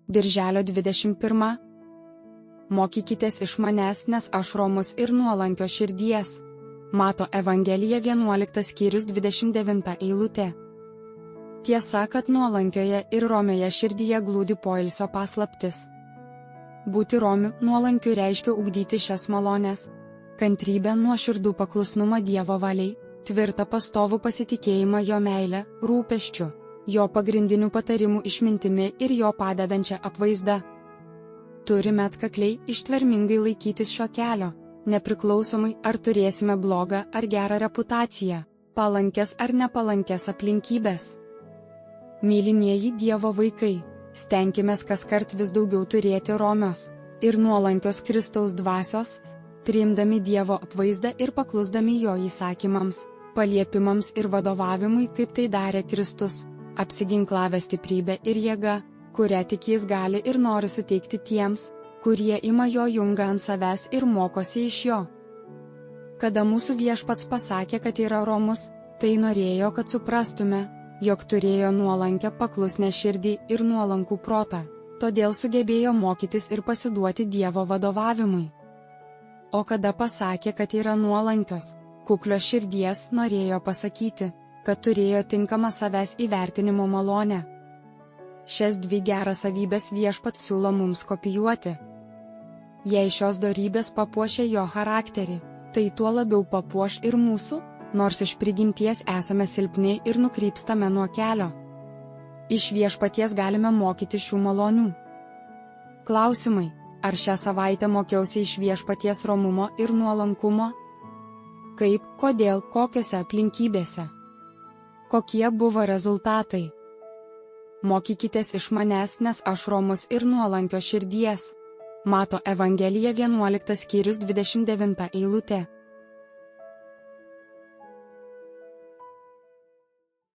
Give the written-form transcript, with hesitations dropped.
Birželio 21. Mokykitės iš manęs, nes aš romus ir nuolankio širdies. Mato Evangelija 11 skyrius 29 eilutė. Tiesa, kad nuolankioje ir romioje širdyje glūdi poilsio paslaptis. Būti romiu nuolankiu reiškia ugdyti šias malones: kantrybę, nuoširdų paklusnumą Dievo valiai, tvirtą pastovų pasitikėjimą jo meilę, rūpesčiu, jo pagrindinių patarimų išmintimi ir jo padedančią apvaizdą. Turime atkakliai, ištvermingai laikytis šio kelio, nepriklausomai ar turėsime blogą ar gerą reputaciją, palankes ar nepalankes aplinkybės. Mylimieji Dievo vaikai, stenkimės kaskart vis daugiau turėti romios ir nuolankios Kristaus dvasios, priimdami Dievo apvaizdą ir paklusdami jo įsakymams, paliepimams ir vadovavimui, kaip tai darė Kristus, apsiginklavę stiprybę ir jėgą, kurią tik jis gali ir nori suteikti tiems, kurie ima jo jungą ant savęs ir mokosi iš jo. Kada mūsų Viešpats pasakė, kad yra romus, tai norėjo, kad suprastume, jog turėjo nuolankę paklusnę širdį ir nuolankų protą, todėl sugebėjo mokytis ir pasiduoti Dievo vadovavimui. O kada pasakė, kad yra nuolankios, kuklios širdies, norėjo pasakyti, kad turėjo tinkamą savęs įvertinimo malonę. Šias dvi geras savybės Viešpats siūlo mums kopijuoti. Jei šios dorybės papuošia jo charakterį, tai tuo labiau papuoš ir mūsų, nors iš prigimties esame silpni ir nukrypstame nuo kelio. Iš Viešpaties galime mokyti šių malonių. Klausimai: ar šią savaitę mokiausi iš Viešpaties romumo ir nuolankumo? Kaip, kodėl, kokiose aplinkybėse? Kokie buvo rezultatai? Mokykitės iš manęs, nes aš romus ir nuolankio širdies. Mato Evangelija 11 skyrius 29 eilutė.